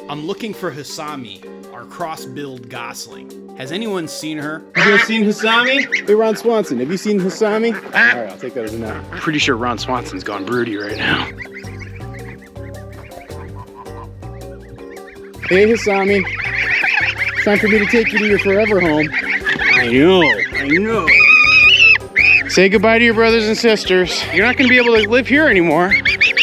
I'm looking for Hasami, our cross-billed gosling. Has anyone seen her? Have you guys seen Hasami? Hey, Ron Swanson, have you seen Hasami? All right, I'll take that as a no. Pretty sure Ron Swanson's gone broody right now. Hey, Hasami. It's time for me to take you to your forever home. I know. Say goodbye to your brothers and sisters. You're not gonna be able to live here anymore.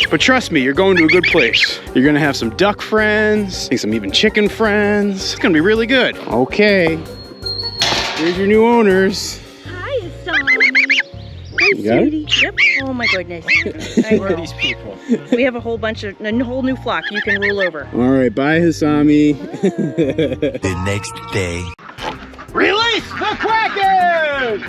But trust me, you're going to a good place. You're gonna have some duck friends, some even chicken friends. It's gonna be really good. Okay. Here's your new owners. Hi, Hasami. Hi, You got it? sweetie. Yep. Oh my goodness. Who are these people? We have a whole new flock you can rule over. All right, bye, Hasami. The next day. Release the Kraken!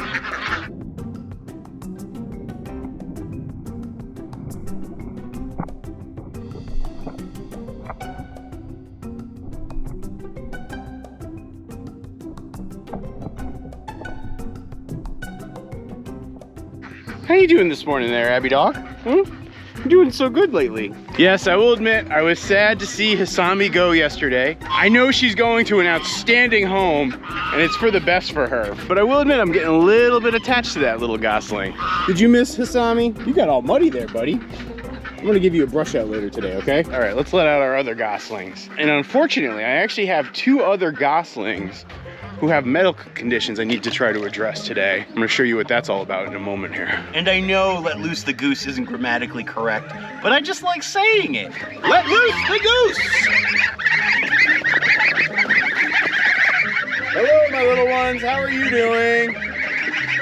How you doing this morning there, Abby Dog? You're doing so good lately. Yes, I will admit, I was sad to see Hasami go yesterday. I know she's going to an outstanding home, and it's for the best for her. But I will admit, I'm getting a little bit attached to that little gosling. Did you miss Hasami? You got all muddy there, buddy. I'm gonna give you a brush out later today, okay? All right, let's let out our other goslings. And unfortunately, I actually have two other goslings who have medical conditions I need to try to address today. I'm gonna show you what that's all about in a moment here. And I know let loose the goose isn't grammatically correct, but I just like saying it. Let loose the goose! Hello, my little ones, how are you doing?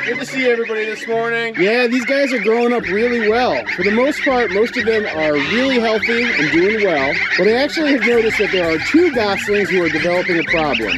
Good to see everybody this morning. Yeah, these guys are growing up really well. For the most part, most of them are really healthy and doing well. But I actually have noticed that there are two goslings who are developing a problem.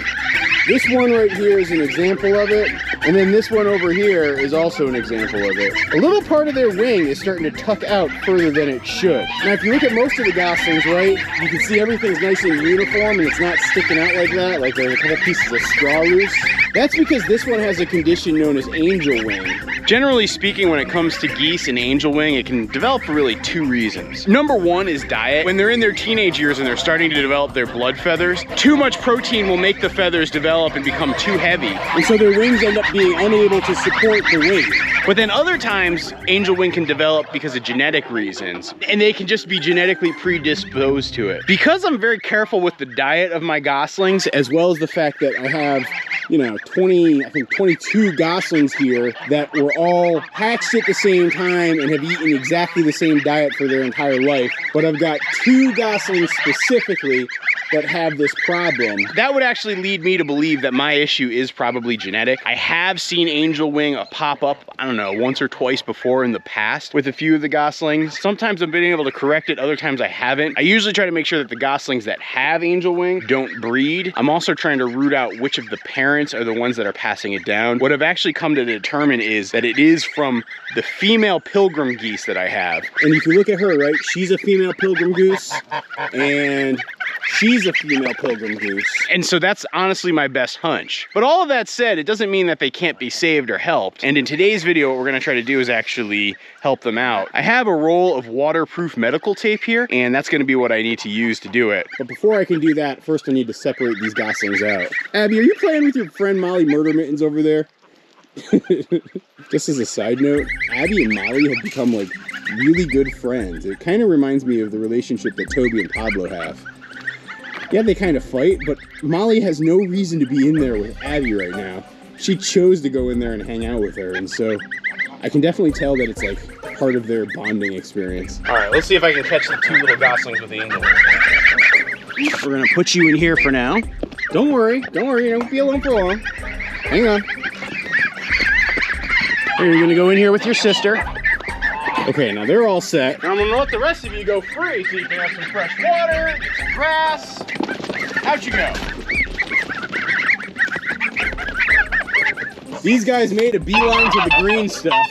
This one right here is an example of it, and then this one over here is also an example of it. A little part of their wing is starting to tuck out further than it should. Now, if you look at most of the goslings, right, you can see everything's nice and uniform and it's not sticking out like that, like there's a couple pieces of straw loose. That's because this one has a condition known as angel wing. Generally speaking, when it comes to geese and angel wing, it can develop for really two reasons. Number one is diet. When they're in their teenage years and they're starting to develop their blood feathers, too much protein will make the feathers develop and become too heavy. And so their wings end up being unable to support the wing. But then other times, angel wing can develop because of genetic reasons, and they can just be genetically predisposed to it. Because I'm very careful with the diet of my goslings, As well as the fact that I have, 22 goslings here that were all hatched at the same time and have eaten exactly the same diet for their entire life. But I've got two goslings specifically that have this problem. that would actually lead me to believe that my issue is probably genetic. I have seen angel wing pop up, I don't know, once or twice before in the past with a few of the goslings. Sometimes I've been able to correct it, other times I haven't. I usually try to make sure that the goslings that have angel wing don't breed. I'm also trying to root out which of the parents are the ones that are passing it down. What I've actually come to determine is that it is from the female pilgrim geese that I have. And if you look at her, right, she's a female pilgrim goose, and she's a female pilgrim goose. And so that's honestly my best hunch. But all of that said, it doesn't mean that they can't be saved or helped. And in today's video, what we're gonna try to do is actually help them out. I have a roll of waterproof medical tape here, and that's gonna be what I need to use to do it. But before I can do that, first I need to separate these goslings out. Abby, are you playing with your friend Molly Murder Mittens over there? Just as a side note, Abby and Molly have become like really good friends. It kind of reminds me of the relationship that Toby and Pablo have. Yeah, they kind of fight, but Molly has no reason to be in there with Abby right now. She chose to go in there and hang out with her, and so I can definitely tell that it's like part of their bonding experience. All right, let's see if I can catch the two little goslings with the angel. We're gonna put you in here for now. Don't worry, you don't be alone for long. Hang on. Here, you're gonna go in here with your sister. Okay, now they're all set. And I'm gonna let the rest of you go free so you can have some fresh water, get some grass. Out you go. These guys made a beeline to the green stuff.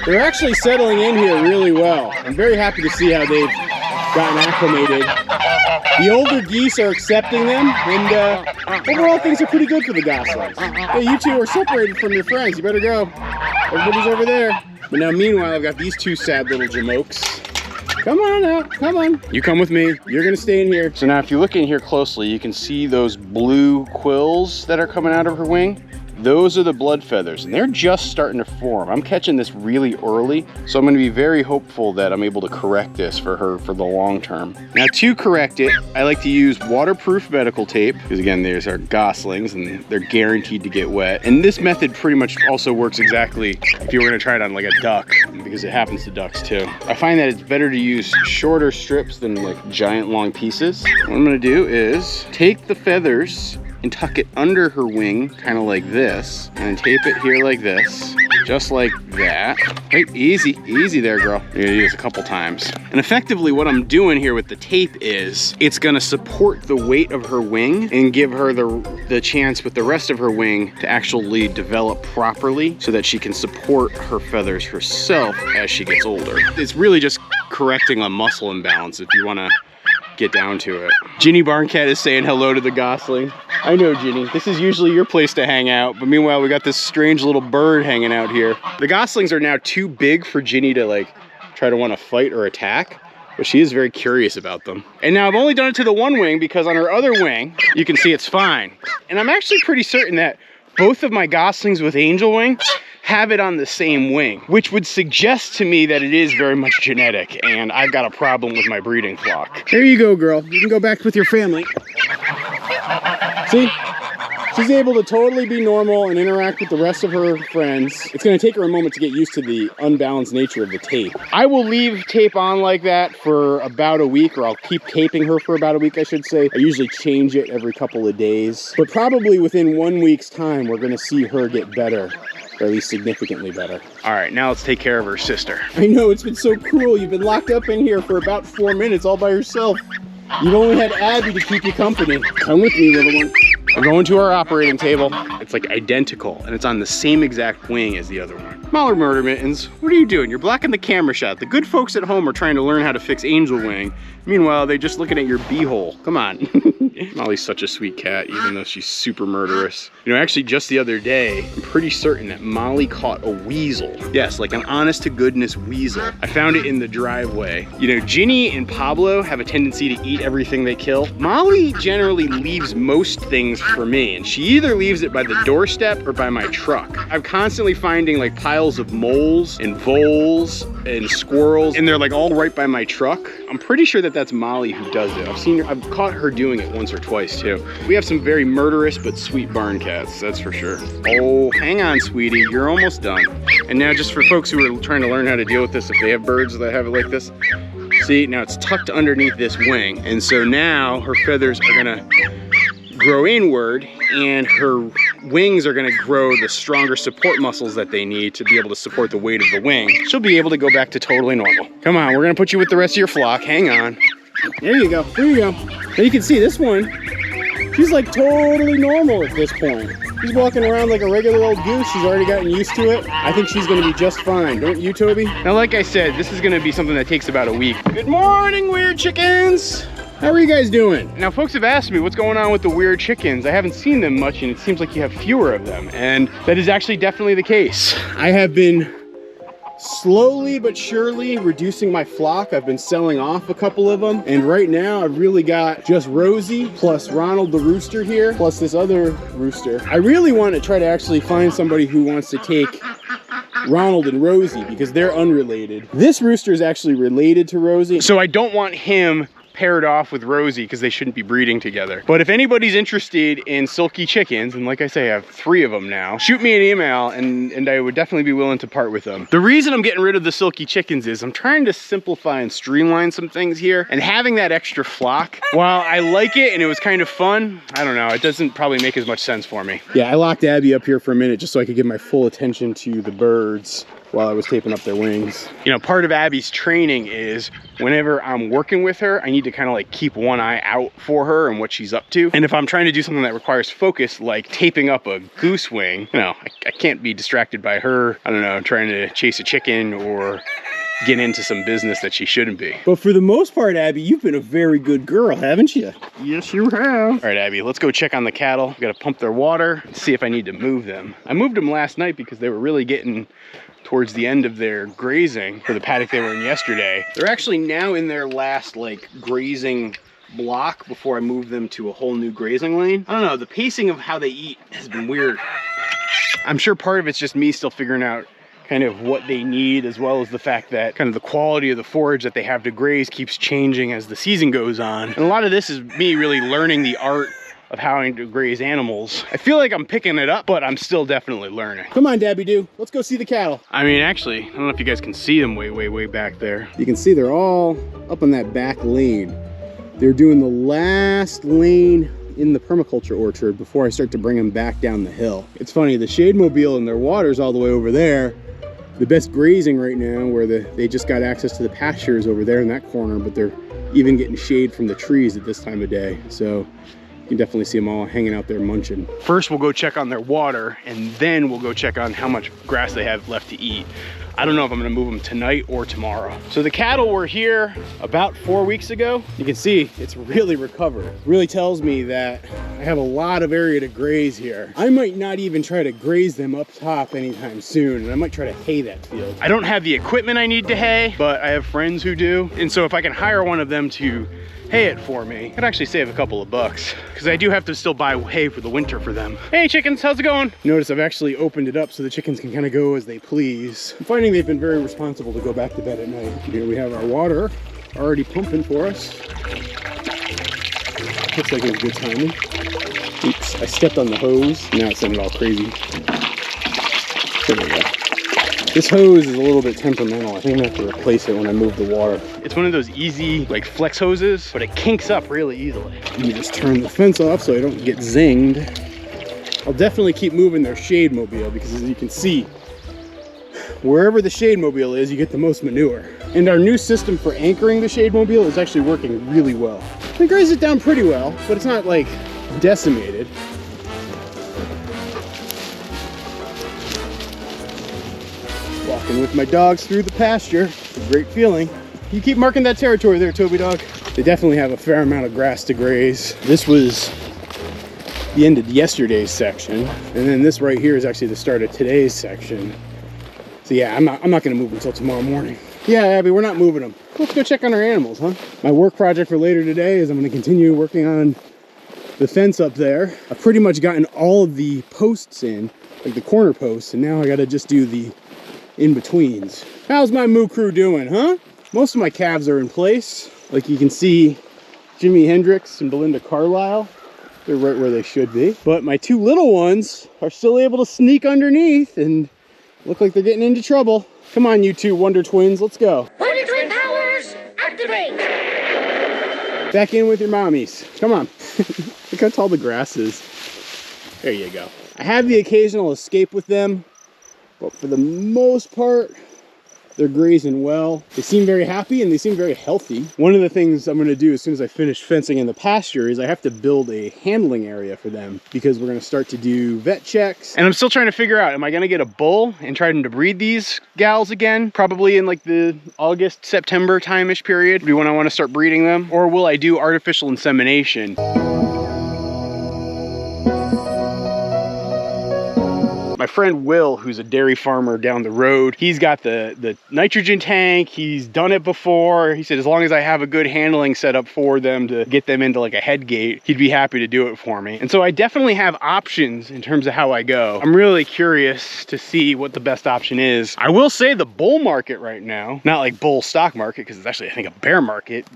They're actually settling in here really well. I'm very happy to see how they've gotten acclimated. The older geese are accepting them, and overall things are pretty good for the goslings. Hey, you two are separated from your friends. You better go. Everybody's over there. But now, meanwhile, I've got these two sad little jamokes. Come on out, come on. You come with me, you're gonna stay in here. So now if you look in here closely, you can see those blue quills that are coming out of her wing. Those are the blood feathers, and they're just starting to form. I'm catching this really early, so I'm gonna be very hopeful that I'm able to correct this for her for the long term. Now to correct it, I like to use waterproof medical tape, because again, there's our goslings, and they're guaranteed to get wet. And this method pretty much also works exactly if you were gonna try it on like a duck, because it happens to ducks too. I find that it's better to use shorter strips than like giant long pieces. What I'm gonna do is take the feathers and tuck it under her wing, kind of like this, and tape it here like this, just like that. Right, easy, easy there, girl. You're gonna do this a couple times. And effectively what I'm doing here with the tape is, it's gonna support the weight of her wing and give her the chance with the rest of her wing to actually develop properly so that she can support her feathers herself as she gets older. It's really just correcting a muscle imbalance if you wanna get down to it. Ginny Barncat is saying hello to the gosling. I know, Ginny, this is usually your place to hang out, but meanwhile we got this strange little bird hanging out here. The goslings are now too big for Ginny to like try to want to fight or attack, but she is very curious about them. And now I've only done it to the one wing because on her other wing, you can see it's fine. And I'm actually pretty certain that both of my goslings with angel wing have it on the same wing, which would suggest to me that it is very much genetic and I've got a problem with my breeding flock. There you go, girl. You can go back with your family. See? She's able to totally be normal and interact with the rest of her friends. It's gonna take her a moment to get used to the unbalanced nature of the tape. I will leave tape on like that for about a week, or I'll keep taping her for about a week, I should say. I usually change it every couple of days. But probably within 1 week's time, we're gonna see her get better. Or at least significantly better. All right, now let's take care of her sister. I know, it's been so cruel. You've been locked up in here for about 4 minutes all by yourself. You've only had Abby to keep you company. Come with me, little one. We're going to our operating table. It's like identical, and it's on the same exact wing as the other one. Smaller murder mittens, what are you doing? You're blocking the camera shot. The good folks at home are trying to learn how to fix angel wing. Meanwhile, they're just looking at your beehole. Come on. Molly's such a sweet cat, even though she's super murderous. You know, actually just the other day, I'm pretty certain that Molly caught a weasel. Yes, like an honest to goodness weasel. I found it in the driveway. You know, Ginny and Pablo have a tendency to eat everything they kill. Molly generally leaves most things for me, and she either leaves it by the doorstep or by my truck. I'm constantly finding like piles of moles and voles and squirrels, and they're like all right by my truck. I'm pretty sure that that's Molly who does it. I've caught her doing it once or twice too. We have some very murderous but sweet barn cats, that's for sure. Oh, hang on, sweetie, you're almost done. And now just for folks who are trying to learn how to deal with this, if they have birds that have it like this, see, now it's tucked underneath this wing. And so now her feathers are gonna grow inward and her wings are gonna grow the stronger support muscles that they need to be able to support the weight of the wing. She'll be able to go back to totally normal. Come on, we're gonna put you with the rest of your flock, hang on. There you go, there you go. Now you can see this one, she's like totally normal at this point. She's walking around like a regular old goose. She's already gotten used to it. I think she's gonna be just fine. Don't you, Toby? Now, like I said, this is gonna be something that takes about a week. Good morning, weird chickens. How are you guys doing? Now, folks have asked me what's going on with the weird chickens. I haven't seen them much, and it seems like you have fewer of them. And that is actually definitely the case. I have been slowly but surely reducing my flock. I've been selling off a couple of them, and right now I've really got just Rosie plus Ronald the rooster here, plus this other rooster. I really want to try to actually find somebody who wants to take Ronald and Rosie because they're unrelated. This rooster is actually related to Rosie. So I don't want him paired off with Rosie because they shouldn't be breeding together. But if anybody's interested in silky chickens, and like I say, I have 3 of them now, shoot me an email and I would definitely be willing to part with them. The reason I'm getting rid of the silky chickens is I'm trying to simplify and streamline some things here, and having that extra flock, while I like it and it was kind of fun, I don't know, it doesn't probably make as much sense for me. Yeah, I locked Abby up here for a minute just so I could give my full attention to the birds while I was taping up their wings. You know, part of Abby's training is whenever I'm working with her, I need to kind of like keep one eye out for her and what she's up to. And if I'm trying to do something that requires focus, like taping up a goose wing, you know, I can't be distracted by her, I don't know, trying to chase a chicken or get into some business that she shouldn't be. But for the most part, Abby, you've been a very good girl, haven't you? Yes, you have. All right, Abby, let's go check on the cattle. We gotta pump their water, see if I need to move them. I moved them last night because they were really getting towards the end of their grazing for the paddock they were in yesterday. They're actually now in their last like grazing block before I move them to a whole new grazing lane. I don't know, the pacing of how they eat has been weird. I'm sure part of it's just me still figuring out kind of what they need, as well as the fact that kind of the quality of the forage that they have to graze keeps changing as the season goes on. And a lot of this is me really learning the art of how to graze animals. I feel like I'm picking it up, but I'm still definitely learning. Come on, Dabby Doo, let's go see the cattle. I mean, actually, I don't know if you guys can see them way back there. You can see they're all up on that back lane. They're doing the last lane in the permaculture orchard before I start to bring them back down the hill. It's funny, the shade mobile and their water's all the way over there. The best grazing right now, where they just got access to the pastures over there in that corner, but they're even getting shade from the trees at this time of day. So you can definitely see them all hanging out there munching. First, we'll go check on their water, and then we'll go check on how much grass they have left to eat. I don't know if I'm gonna move them tonight or tomorrow. So the cattle were here about 4 weeks ago. You can see it's really recovered. Really tells me that I have a lot of area to graze here. I might not even try to graze them up top anytime soon, and I might try to hay that field. I don't have the equipment I need to hay, but I have friends who do. And so if I can hire one of them to hay it for me, I'd actually save a couple of bucks, because I do have to still buy hay for the winter for them. Hey chickens, how's it going? Notice I've actually opened it up so the chickens can kind of go as they please. I'm finding they've been very responsible to go back to bed at night. Here we have our water already pumping for us. Looks like it was good timing. Oops, I stepped on the hose. Now it sounded all crazy. There we go. This hose is a little bit temperamental. I think I'm gonna have to replace it when I move the water. It's one of those easy like flex hoses, but it kinks up really easily. You just turn the fence off so I don't get zinged. I'll definitely keep moving their shade mobile, because as you can see, wherever the shade mobile is, you get the most manure. And our new system for anchoring the shade mobile is actually working really well. They graze it down pretty well, but it's not like decimated. Walking with my dogs through the pasture, it's a great feeling. You keep marking that territory there, Toby dog. They definitely have a fair amount of grass to graze. This was the end of yesterday's section, and then this right here is actually the start of today's section. So yeah, I'm not gonna move until tomorrow morning. Yeah, Abby, we're not moving them. Let's go check on our animals, huh? My work project for later today is I'm gonna continue working on the fence up there. I've pretty much gotten all of the posts in, like the corner posts, and now I gotta just do the in-betweens. How's my moo crew doing, huh? Most of my calves are in place. Like you can see, Jimi Hendrix and Belinda Carlisle, they're right where they should be. But my two little ones are still able to sneak underneath and look like they're getting into trouble. Come on, you two Wonder Twins, let's go. Wonder Twin powers, activate! Back in with your mommies. Come on. Look how tall the grass is. There you go. I have the occasional escape with them, but for the most part, they're grazing well. They seem very happy and they seem very healthy. One of the things I'm gonna do as soon as I finish fencing in the pasture is I have to build a handling area for them, because we're gonna start to do vet checks. And I'm still trying to figure out, am I gonna get a bull and try to breed these gals again? Probably in like the August, September time-ish period, when I wanna start breeding them. Or will I do artificial insemination? My friend Will, who's a dairy farmer down the road, he's got the nitrogen tank. He's done it before. He said as long as I have a good handling set up for them to get them into like a head gate, he'd be happy to do it for me. And so I definitely have options in terms of how I go. I'm really curious to see what the best option is. I will say the bull market right now, not like bull stock market, because it's actually I think a bear market,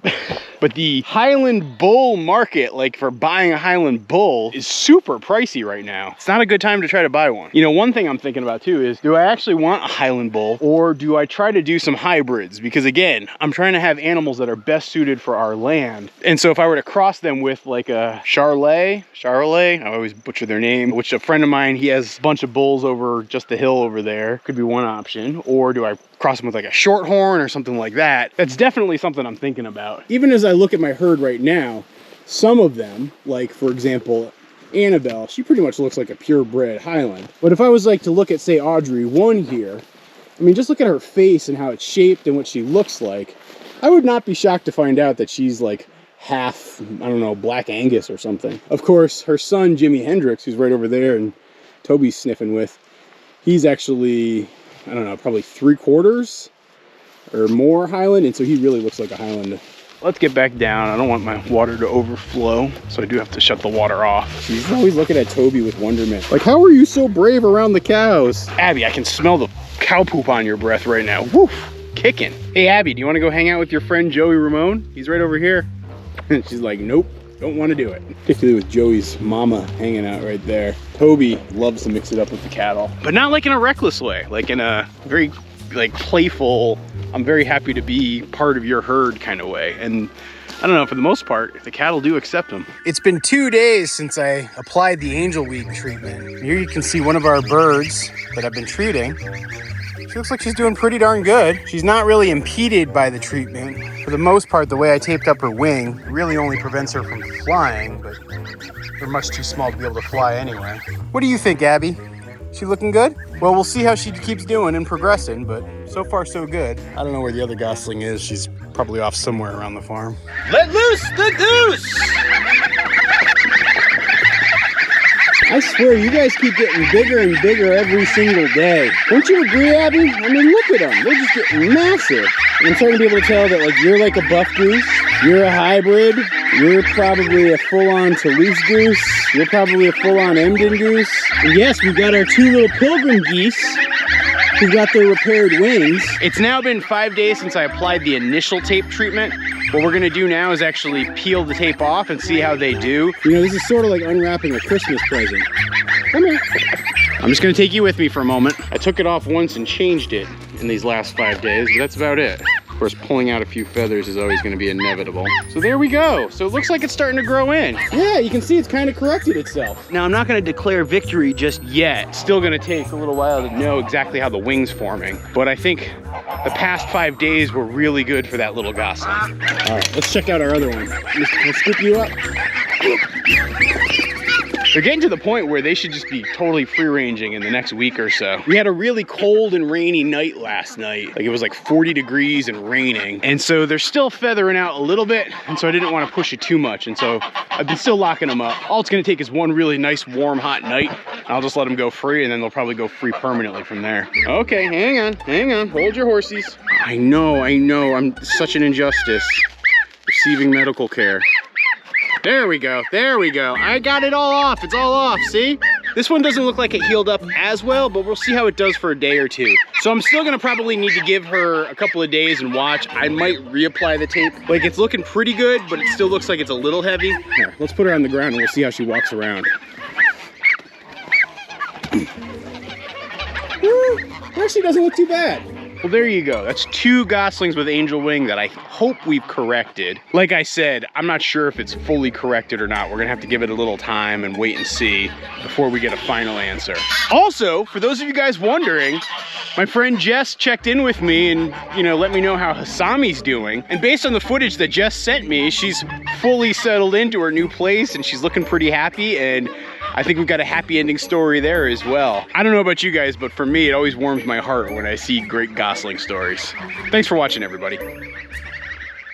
but the Highland bull market, like for buying a Highland bull, is super pricey right now. It's not a good time to try to buy one. You know, one thing I'm thinking about too is, do I actually want a Highland bull, or do I try to do some hybrids? Because again, I'm trying to have animals that are best suited for our land. And so if I were to cross them with like a Charolais, I always butcher their name, which a friend of mine, he has a bunch of bulls over just the hill over there, could be one option. Or do I cross them with like a Shorthorn or something like that? That's definitely something I'm thinking about. Even as I look at my herd right now, some of them, like for example, Annabelle, she pretty much looks like a purebred Highland. But if I was like to look at, say, Audrey 1 here, I mean, just look at her face and how it's shaped and what she looks like. I would not be shocked to find out that she's like half, I don't know, Black Angus or something. Of course, her son, Jimi Hendrix, who's right over there and Toby's sniffing with, he's actually I don't know, probably 3/4 or more Highland, and so he really looks like a Highland. Let's get back down. I don't want my water to overflow, so I do have to shut the water off. He's always looking at Toby with wonderment. Like, how are you so brave around the cows? Abby, I can smell the cow poop on your breath right now. Woof, kicking. Hey, Abby, do you want to go hang out with your friend Joey Ramone? He's right over here. And she's like, nope, don't want to do it. Particularly with Joey's mama hanging out right there. Toby loves to mix it up with the cattle. But not like in a reckless way, like in a very like playful, I'm very happy to be part of your herd kind of way. And I don't know, for the most part, the cattle do accept them. It's been 2 days since I applied the angel weed treatment. Here you can see one of our birds that I've been treating. She looks like she's doing pretty darn good. She's not really impeded by the treatment. For the most part, the way I taped up her wing really only prevents her from flying, but they're much too small to be able to fly anyway. What do you think, Abby? She looking good? Well, we'll see how she keeps doing and progressing, but so far so good. I don't know where the other gosling is. She's probably off somewhere around the farm. Let loose the goose! I swear, you guys keep getting bigger and bigger every single day. Don't you agree, Abby? I mean, look at them. They're just getting massive. And I'm starting to be able to tell that, like, you're like a buff goose. You're a hybrid. You're probably a full-on Toulouse goose. You're probably a full-on Emden goose. And yes, we've got our 2 little pilgrim geese who got their repaired wings. It's now been 5 days since I applied the initial tape treatment. What we're gonna do now is actually peel the tape off and see how they do. You know, this is sort of like unwrapping a Christmas present. Come here. I'm just gonna take you with me for a moment. I took it off once and changed it in these last 5 days, but that's about it. Of course, pulling out a few feathers is always gonna be inevitable. So there we go. So it looks like it's starting to grow in. Yeah, you can see it's kind of corrected itself. Now, I'm not gonna declare victory just yet. Still gonna take a little while to know exactly how the wing's forming. But I think the past 5 days were really good for that little gosling. All right, let's check out our other one. Let's scoop you up. They're getting to the point where they should just be totally free-ranging in the next week or so. We had a really cold and rainy night last night. Like, it was like 40 degrees and raining. And so they're still feathering out a little bit, and so I didn't want to push it too much. And so I've been still locking them up. All it's gonna take is one really nice, warm, hot night. I'll just let them go free, and then they'll probably go free permanently from there. Okay, hang on, hold your horsies. I know, I'm such an injustice. Receiving medical care. There we go. I got it all off. It's all off, see? This one doesn't look like it healed up as well, but we'll see how it does for a day or two. So I'm still gonna probably need to give her a couple of days and watch. I might reapply the tape. Like, it's looking pretty good, but it still looks like it's a little heavy. Here, let's put her on the ground and we'll see how she walks around. Actually doesn't look too bad. Well, there you go. That's 2 goslings with angel wing that I hope we've corrected. Like I said, I'm not sure if it's fully corrected or not. We're gonna have to give it a little time and wait and see before we get a final answer. Also, for those of you guys wondering, my friend Jess checked in with me and, you know, let me know how Hasami's doing. And based on the footage that Jess sent me, she's fully settled into her new place and she's looking pretty happy, and I think we've got a happy ending story there as well. I don't know about you guys, but for me, it always warms my heart when I see great gosling stories. Thanks for watching, everybody.